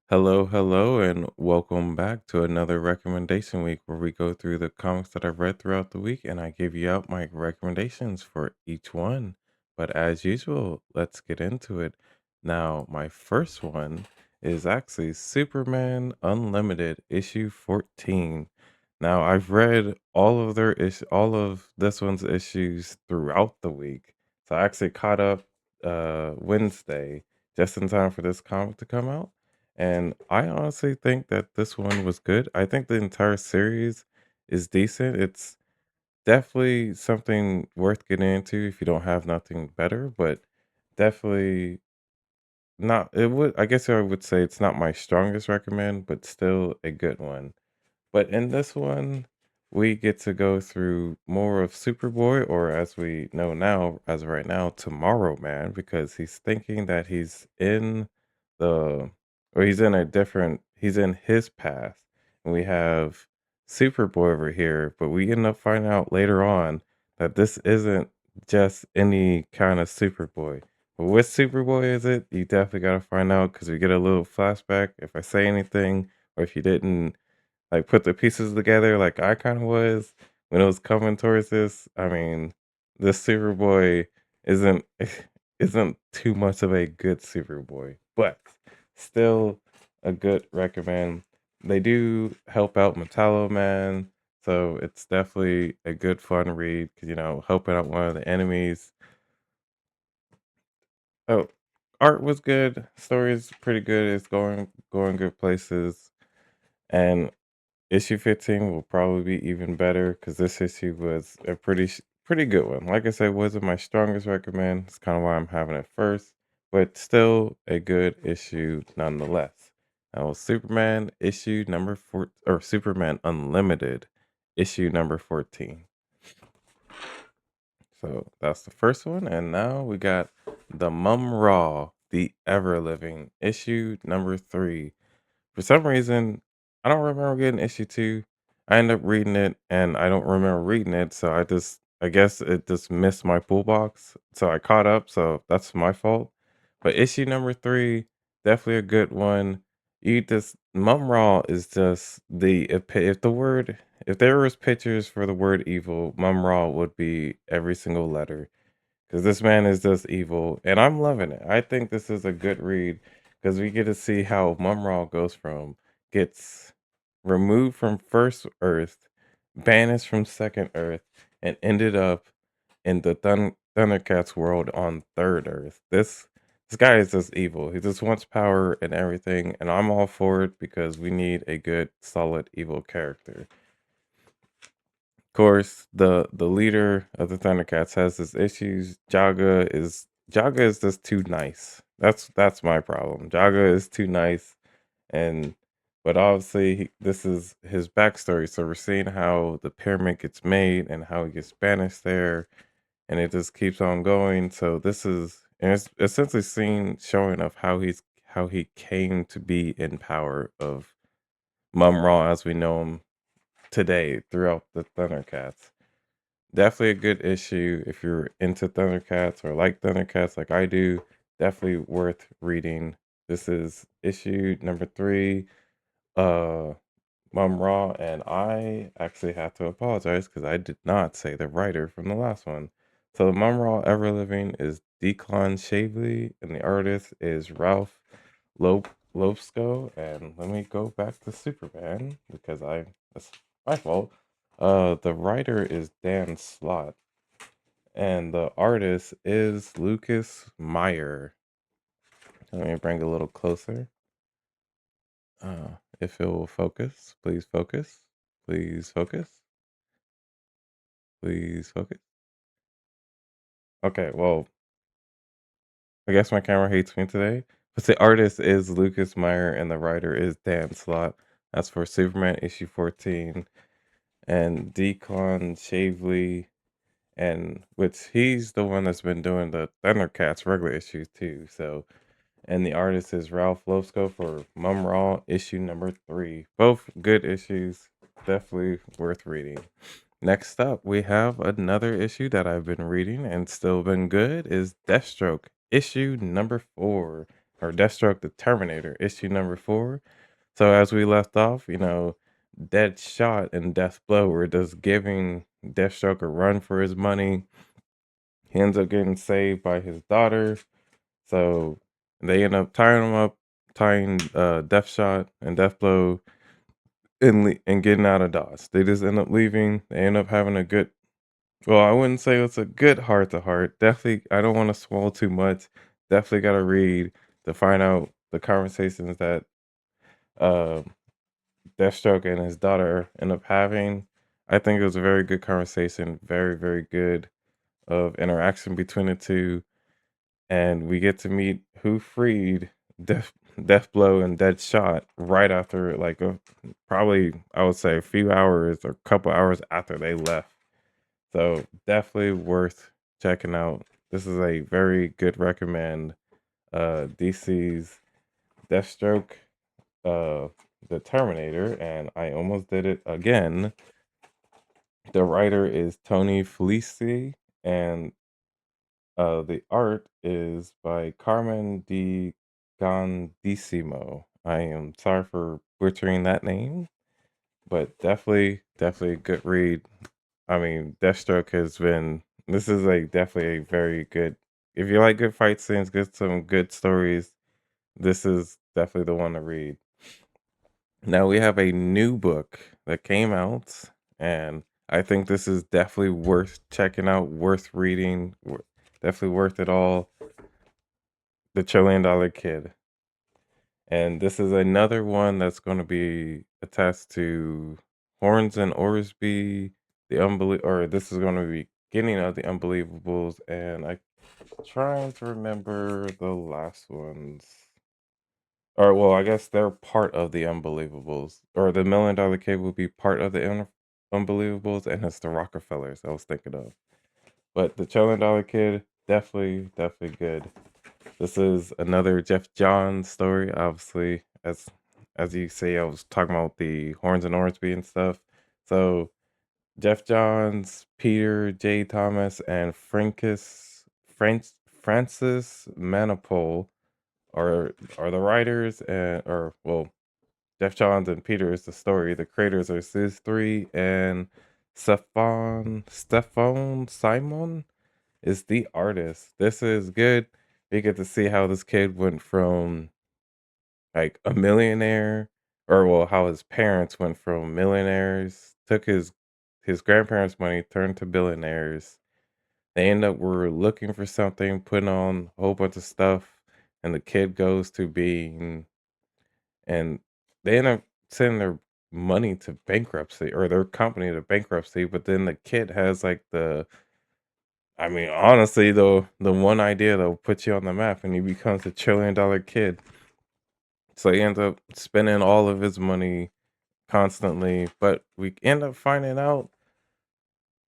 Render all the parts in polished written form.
Hello, hello, and welcome back to another recommendation week where we go through the comics that I've read throughout the week and I give you out my recommendations for each one. But as usual, let's get into it. Now, my first one is actually Superman Unlimited issue 14. Now, I've read all of this one's issues throughout the week. So I actually caught up Wednesday just in time for this comic to come out. And I honestly think that this one was good. I think the entire series is decent. It's definitely something worth getting into if you don't have nothing better, but definitely not it would I guess I would say it's not my strongest recommend, but still a good one. But in this one, we get to go through more of Superboy, or as we know now, as of right now, Tomorrow Man, because he's thinking that the, he's in a he's in his past. And we have Superboy over here, but we end up finding out later on that this isn't just any kind of Superboy. But what Superboy is it? You definitely got to find out because we get a little flashback. If I say anything, or if you didn't like put the pieces together like I kind of was when it was coming towards this. I mean, this Superboy isn't isn't too much of a good Superboy, but still a good recommend. They do help out Metallo Man, so it's definitely a good fun read because helping out one of the enemies. Oh, art was good, story's pretty good. It's going good places, and issue 15 will probably be even better because this issue was a pretty good one. Like I said, wasn't my strongest recommend. It's kind of why I'm having it first, but still a good issue nonetheless. That was Superman issue number 4 or Superman Unlimited issue number 14. So that's the first one, and now we got the Mum Raw, the Ever Living issue number 3. For some reason, I don't remember getting issue 2. I end up reading it, and I don't remember reading it, so I guess it just missed my pull box, so I caught up, so that's my fault. But issue number 3, definitely a good one. You just Mum Raw is just if there was pictures for the word evil, Mum Raw would be every single letter. Because this man is just evil, and I'm loving it. I think this is a good read because we get to see how Mumra gets removed from First Earth, banished from Second Earth, and ended up in the Thundercats world on Third Earth. This guy is just evil. He just wants power and everything, and I'm all for it because we need a good, solid, evil character. Course, the leader of the Thundercats has his issues. Jaga is just too nice. That's my problem. Jaga is too nice, and but obviously this is his backstory. So we're seeing how the pyramid gets made and how he gets banished there, and it just keeps on going. So it's essentially seen showing of how he came to be in power of Mum Ra as we know him today throughout the Thundercats. Definitely a good issue if you're into Thundercats or like Thundercats like I do. Definitely worth reading. This is issue number 3, uh, Mum Raw, and I actually have to apologize because I did not say the writer from the last one. So the Mum Raw Ever Living is Declan Shavely, and the artist is Ralph Lopsko. And let me go back to Superman because that's my fault. The writer is Dan Slott, and the artist is Lucas Meyer. Let me bring it a little closer. If it will focus, please focus. Please focus. Please focus. Okay, well, I guess my camera hates me today. But the artist is Lucas Meyer and the writer is Dan Slott. That's for Superman issue 14. And Declan Shavely, and which he's the one that's been doing the Thundercats regular issues too. So, and the artist is Ralph Losco for Mum Raw issue number 3. Both good issues, definitely worth reading. Next up, we have another issue that I've been reading and still been good is Deathstroke issue number 4. or Deathstroke the Terminator, issue number 4. So as we left off, Deadshot and Deathblow were just giving Deathstroke a run for his money. He ends up getting saved by his daughter. So they end up tying Deathshot and Deathblow and getting out of Dodge. They just end up leaving. They end up having a good, well, I wouldn't say it's a good heart to heart. Definitely, I don't want to swallow too much. Definitely got to read to find out the conversations that uh, Deathstroke and his daughter end up having. I think it was a very good conversation, very, very good of interaction between the two. And we get to meet who freed Deathblow and Deadshot right after, like, probably, I would say, a few hours or a couple hours after they left. So definitely worth checking out. This is a very good recommend. DC's Deathstroke, uh, the Terminator, and I almost did it again. The writer is Tony Felici, and the art is by Carmen Di Gandissimo. I am sorry for butchering that name, but definitely a good read. I mean, Deathstroke has been. This is like definitely a very good. If you like good fight scenes, some good stories, this is definitely the one to read. Now we have a new book that came out, and I think this is definitely worth checking out, worth reading, definitely worth it all. The $1 Trillion Kid, and this is another one that's going to be attached to Horns and Orsby, or this is going to be beginning of the Unbelievables, and I trying to remember the last ones. Or well, I guess they're part of the Unbelievables, or the $1 Million Kid will be part of the Unbelievables, and it's the Rockefellers I was thinking of. But the $1 Trillion Kid, definitely good. This is another Jeff Johns story, obviously. As you see, I was talking about the Horns and Orsby and stuff. So Jeff Johns, Peter J. Thomas, and Francis Manipul are the writers, and or well, Jeff Johns and Peter is the story. The creators are Sis 3 and Stephane Simon is the artist. This is good. We get to see how this kid went from like a millionaire, or well, how his parents went from millionaires, took his grandparents' money, turned to billionaires. They end up were looking for something, putting on a whole bunch of stuff, and the kid goes to being, and they end up sending their money to bankruptcy, or their company to bankruptcy. But then the kid has like I mean, honestly, though, the one idea that will put you on the map, and he becomes a $1 trillion kid. So he ends up spending all of his money constantly, but we end up finding out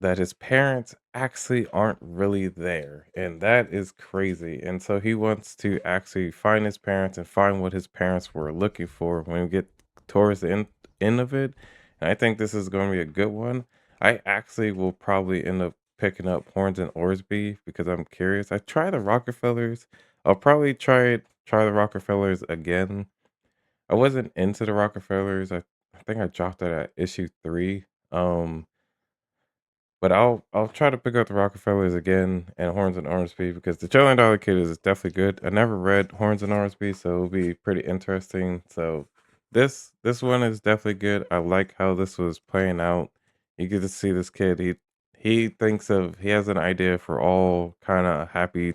that his parents actually aren't really there, and that is crazy. And so he wants to actually find his parents and find what his parents were looking for when we get towards the end of it. And I think this is going to be a good one. I actually will probably end up picking up Horns and Orsby because I'm curious. I try the Rockefellers. I'll probably try the Rockefellers again. I wasn't into the Rockefellers. I think I dropped it at issue 3. Um but I'll try to pick up the Rockefellers again and Horns and Ormsby because the $1 Trillion Kid is definitely good. I never read Horns and Ormsby, so it'll be pretty interesting. So this one is definitely good. I like how this was playing out. You get to see this kid. He has an idea for all kind of happy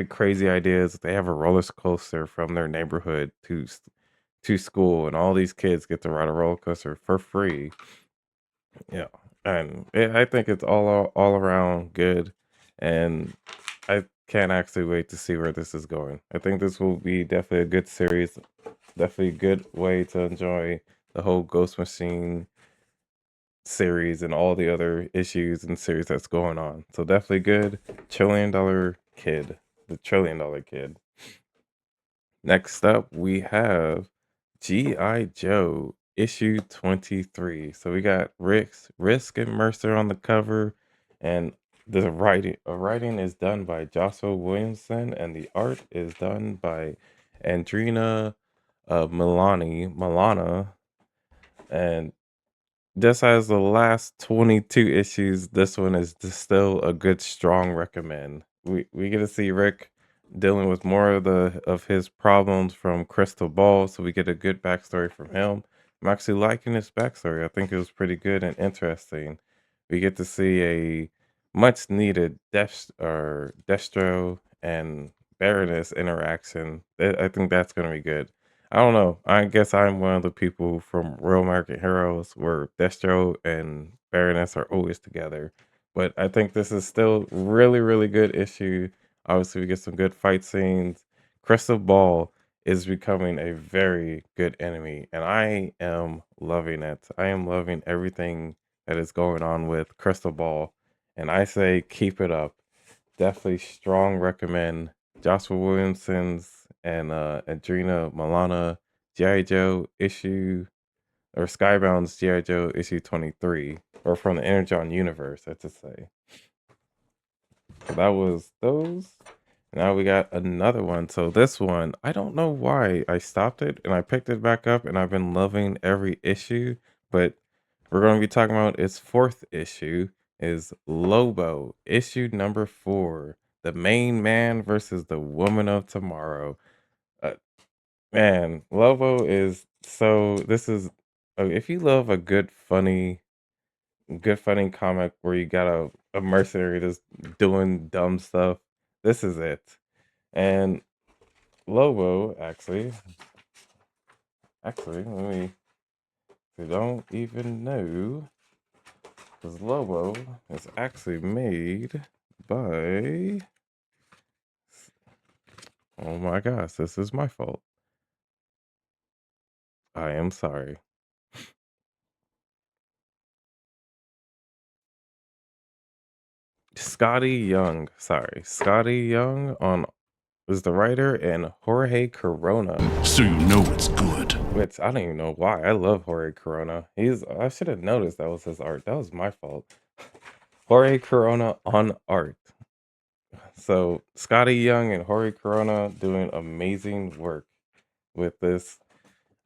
crazy ideas. They have a roller coaster from their neighborhood to school, and all these kids get to ride a roller coaster for free. Yeah, and I think it's all around good, and I can't actually wait to see where this is going. I think this will be definitely a good series, definitely a good way to enjoy the whole Ghost Machine series and all the other issues and series that's going on. So definitely good. $1 Trillion Kid, the $1 Trillion Kid. Next up, we have G.I. Joe issue 23. So we got Risk and Mercer on the cover, and the writing is done by Joshua Williamson, and the art is done by Andrina, Milana, and just as the last 22 issues, this one is just still a good, strong recommend. We get to see Rick dealing with more of his problems from Crystal Ball, so we get a good backstory from him. I'm actually liking this backstory. I think it was pretty good and interesting. We get to see a much needed Destro and Baroness interaction. I think that's gonna be good. I don't know. I guess I'm one of the people from Real American Heroes where Destro and Baroness are always together. But I think this is still really, really good issue. Obviously, we get some good fight scenes. Crystal Ball is becoming a very good enemy, and I am loving it. I am loving everything that is going on with Crystal Ball, and I say keep it up. Definitely strong recommend Joshua Williamson's and Adrena Milana G.I. Joe issue or Skybound's G.I. Joe issue 23 or from the Energon universe, I should say. So that was those. Now we got another one. So this one, I don't know why I stopped it and I picked it back up and I've been loving every issue, but we're going to be talking about its fourth issue is Lobo, issue number 4, the main man versus the woman of tomorrow. Uh, Man, Lobo is so this is if you love a good funny comic where you got a mercenary just doing dumb stuff, this is it. And Lobo, actually, let me. You don't even know, because Lobo is actually made by. Oh my gosh, this is my fault. I am sorry. Scotty Young, sorry, Scotty Young on is the writer, and Jorge Corona. So you know it's good. Which I don't even know why. I love Jorge Corona. I should have noticed that was his art. That was my fault. Jorge Corona on art. So Scotty Young and Jorge Corona doing amazing work with this.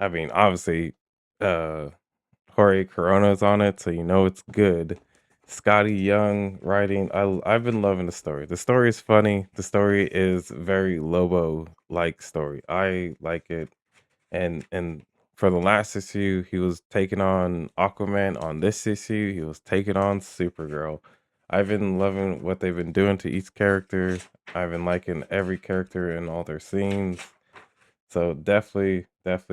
I mean, obviously, uh Jorge Corona's on it, so you know it's good. Scotty Young writing. I've been loving the story. The story is funny. The story is very Lobo like story. I like it. And for the last issue, he was taking on Aquaman. On this issue, he was taking on Supergirl. I've been loving what they've been doing to each character. I've been liking every character in all their scenes. So definitely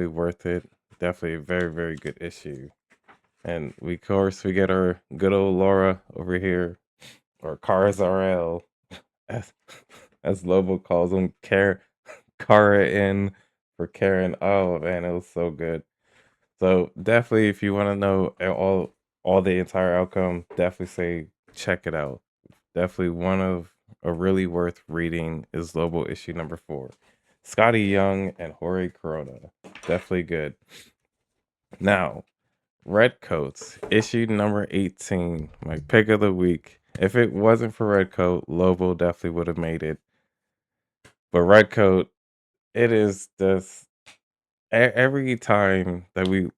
worth it. Definitely a very, very good issue. And we, of course, we get our good old Laura over here, or Karazarel, as as Lobo calls him, Kara in for Karen. Oh man, it was so good. So definitely, if you want to know all the entire outcome, definitely say check it out. Definitely one of a really worth reading is Lobo issue number 4. Scotty Young and Jorge Corona. Definitely good. Now, Redcoats, issue number 18, my pick of the week. If it wasn't for Redcoat, Lobo definitely would have made it. But Redcoat, it is just every time that we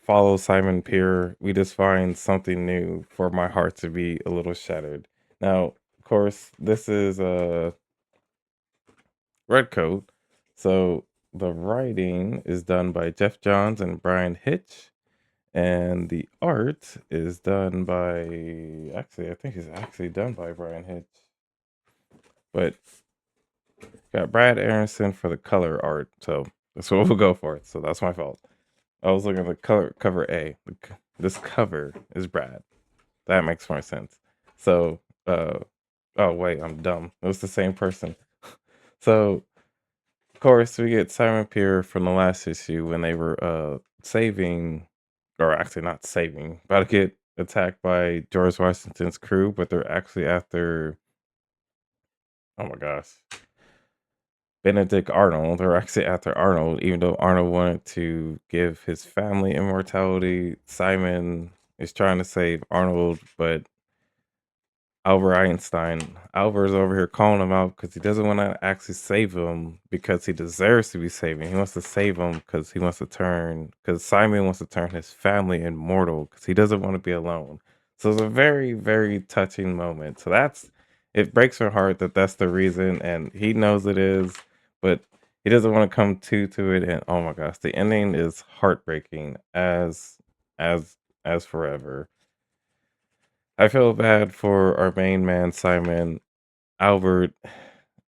follow Simon Peer, we just find something new for my heart to be a little shattered. Now, of course, this is a Redcoat, so the writing is done by Jeff Johns and Brian Hitch. And the art is done by actually, I think it's actually done by Brian Hitch. But got Brad Aronson for the color art, so that's what we'll go for. So that's my fault. I was looking at the cover A. This cover is Brad. That makes more sense. So, oh wait, I'm dumb. It was the same person. So, of course, we get Simon Peer from the last issue when they were saving, or actually not saving, about to get attacked by George Washington's crew, but they're actually after, oh my gosh, Benedict Arnold. They're actually after Arnold, even though Arnold wanted to give his family immortality. Simon is trying to save Arnold, but Albert Einstein. Albert's over here calling him out because he doesn't want to actually save him because he deserves to be saving. He wants to save him because he wants to turn, because Simon wants to turn his family immortal because he doesn't want to be alone. So it's a very, very touching moment. So it breaks her heart that that's the reason, and he knows it is, but he doesn't want to come to it. And oh my gosh, the ending is heartbreaking as as forever. I feel bad for our main man, Simon, Albert,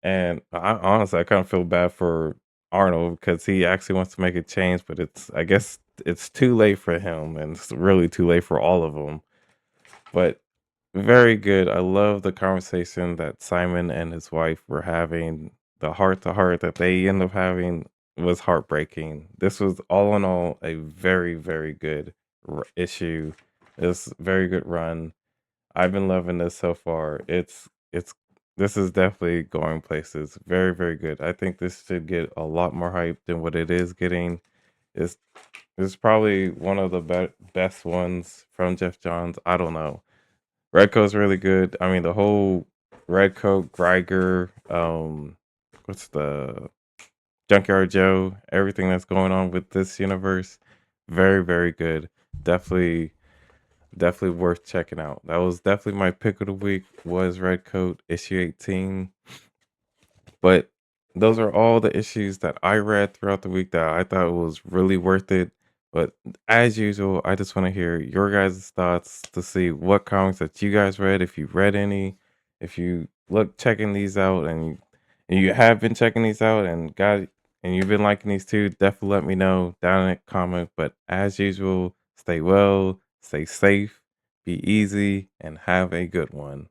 and I kind of feel bad for Arnold because he actually wants to make a change, but I guess it's too late for him, and it's really too late for all of them. But very good. I love the conversation that Simon and his wife were having. The heart to heart that they end up having was heartbreaking. This was all in all a very, very good issue. It's very good run. I've been loving this so far. It's this is definitely going places. Very, very good. I think this should get a lot more hype than what it is getting. It's it's probably one of the best ones from Jeff Johns. I don't know. Red Coat's really good. I mean, the whole Red Coat, Greiger, what's the Junkyard Joe, everything that's going on with this universe, very, very good. Definitely Definitely worth checking out. That was definitely my pick of the week was Red Coat issue 18. But those are all the issues that I read throughout the week that I thought was really worth it. But as usual, I just want to hear your guys' thoughts to see what comics that you guys read, if you read any, if you look checking these out and you have been checking these out and you've been liking these too, definitely let me know down in the comment. But as usual, stay well, stay safe, be easy, and have a good one.